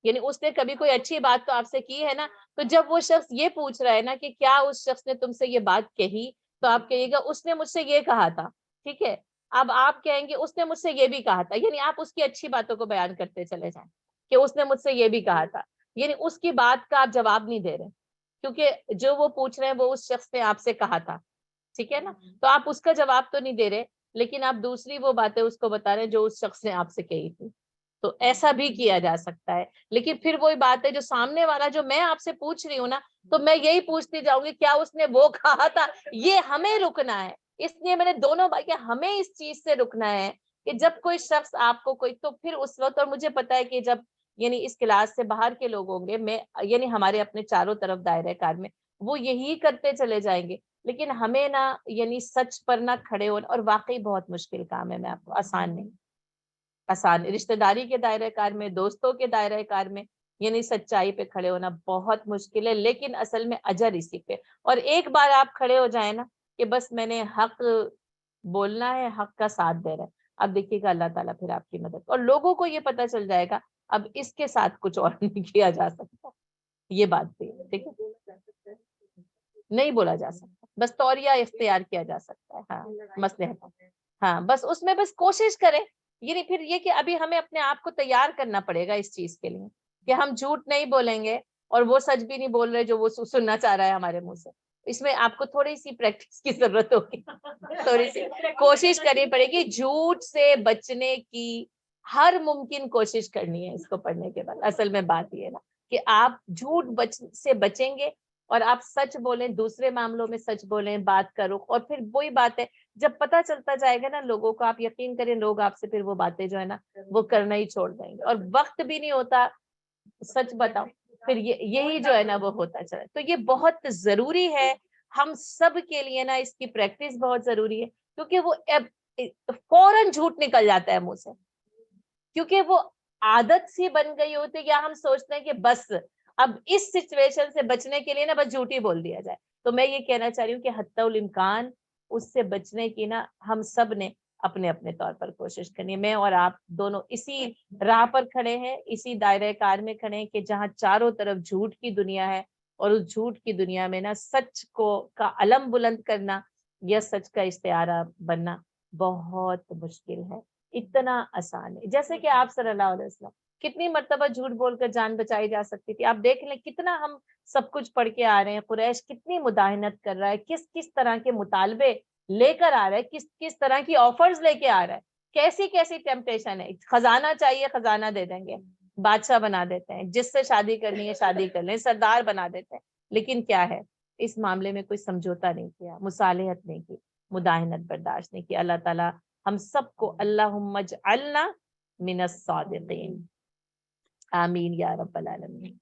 یعنی اس نے کبھی کوئی اچھی بات تو آپ سے کی ہے نا، تو جب وہ شخص یہ پوچھ رہا ہے نا کہ کیا اس شخص نے تم سے یہ بات کہی، تو آپ کہیے گا اس نے مجھ سے یہ کہا تھا. ٹھیک ہے. اب آپ کہیں گے اس نے مجھ سے یہ بھی کہا تھا، یعنی آپ اس کی اچھی باتوں کو بیان کرتے چلے جائیں کہ اس نے مجھ سے یہ بھی کہا تھا. یعنی اس کی بات کا آپ جواب نہیں دے رہے، کیونکہ جو وہ پوچھ رہے ہیں وہ اس شخص نے آپ سے کہا تھا. ٹھیک ہے نا. تو آپ اس کا جواب تو نہیں دے رہے، لیکن آپ دوسری وہ باتیں اس کو بتا رہے ہیں جو اس شخص نے آپ سے کہی تھی. تو ایسا بھی کیا جا سکتا ہے. لیکن پھر وہی بات ہے جو سامنے والا، جو میں آپ سے پوچھ رہی ہوں نا، تو میں یہی پوچھتی جاؤں گی کیا اس نے وہ کہا تھا. یہ ہمیں رکنا ہے. اس لیے میں نے دونوں بات کہ ہمیں اس چیز سے رکنا ہے کہ جب کوئی شخص آپ کو کوئی، تو پھر اس وقت، اور مجھے پتا ہے کہ جب یعنی اس کلاس سے باہر کے لوگ ہوں گے، میں یعنی ہمارے اپنے چاروں طرف دائرہ کار میں وہ یہی کرتے چلے جائیں گے. لیکن ہمیں نہ یعنی سچ پر نہ کھڑے ہونا، اور واقعی بہت مشکل کام ہے. میں آپ کو آسان نہیں، آسان رشتہ داری کے دائرہ کار میں، دوستوں کے دائرہ کار میں یعنی سچائی پہ کھڑے ہونا بہت مشکل ہے. لیکن اصل میں اجر اسی پہ. اور ایک بار آپ کھڑے ہو جائیں نا کہ بس میں نے حق بولنا ہے، حق کا ساتھ دے رہا ہے، اب دیکھیے گا اللہ تعالیٰ پھر آپ کی مدد، اور لوگوں کو یہ پتہ چل جائے گا اب اس کے ساتھ کچھ اور نہیں کیا جا سکتا. یہ بات بھی ہے، ٹھیک ہے، نہیں بولا جا سکتا، بس توریہ اختیار کیا جا سکتا ہے. ہاں مصلحت، ہاں بس اس میں بس کوشش کریں. یہ نہیں، پھر یہ کہ ابھی ہمیں اپنے آپ کو تیار کرنا پڑے گا اس چیز کے لیے کہ ہم جھوٹ نہیں بولیں گے اور وہ سچ بھی نہیں بول رہے جو وہ سننا چاہ رہا ہے ہمارے منہ سے. اس میں آپ کو تھوڑی سی پریکٹس کی ضرورت ہوگی، تھوڑی سی کوشش کرنی پڑے گی. جھوٹ سے بچنے کی ہر ممکن کوشش کرنی ہے اس کو پڑھنے کے بعد. اصل میں بات یہ ہے نا کہ آپ جھوٹ سے بچیں گے اور آپ سچ بولیں، دوسرے معاملوں میں سچ بولیں، بات کرو. اور پھر وہی بات ہے، جب پتہ چلتا جائے گا نا لوگوں کو، آپ یقین کریں لوگ آپ سے پھر وہ باتیں جو ہے نا وہ کرنا ہی چھوڑ دیں گے. اور وقت بھی نہیں ہوتا سچ بتاؤ، پھر یہی جو ہے نا وہ ہوتا چلا. تو یہ بہت ضروری ہے ہم سب کے لیے نا، اس کی پریکٹس بہت ضروری ہے، کیونکہ وہ فوراً جھوٹ نکل جاتا ہے منہ سے، کیونکہ وہ عادت سی بن گئی ہوتی ہے، یا ہم سوچتے ہیں کہ بس اب اس سچویشن سے بچنے کے لیے نا بس جھوٹ ہی بول دیا جائے. تو میں یہ کہنا چاہ رہی ہوں کہ حتی الامکان اس سے بچنے کی نا ہم سب نے اپنے اپنے طور پر کوشش کرنی ہے. میں اور آپ دونوں اسی راہ پر کھڑے ہیں، اسی دائرہ کار میں کھڑے ہیں کہ جہاں چاروں طرف جھوٹ کی دنیا ہے، اور اس جھوٹ کی دنیا میں نا سچ کا علم بلند کرنا یا سچ کا استعارہ بننا بہت مشکل ہے. اتنا آسان ہے جیسے کہ آپ صلی اللہ علیہ وسلم کتنی مرتبہ جھوٹ بول کر جان بچائی جا سکتی تھی. آپ دیکھ لیں کتنا ہم سب کچھ پڑھ کے آ رہے ہیں، قریش کتنی مداہنت کر رہا ہے، کس کس طرح کے مطالبے لے کر آ رہا ہے، کس کس طرح کی آفرز لے کے آ رہا ہے، کیسی کیسی ٹیمپٹیشن ہے. خزانہ چاہیے خزانہ دے دیں گے، بادشاہ بنا دیتے ہیں، جس سے شادی کرنی ہے شادی کر لیں، سردار بنا دیتے ہیں. لیکن کیا ہے، اس معاملے میں کوئی سمجھوتا نہیں کیا، مصالحت نہیں کی، مداہنت برداشت نہیں کی. اللہ تعالیٰ ہم سب کو اللہم اجعلنا من الصادقین، آمین یا رب العالمین.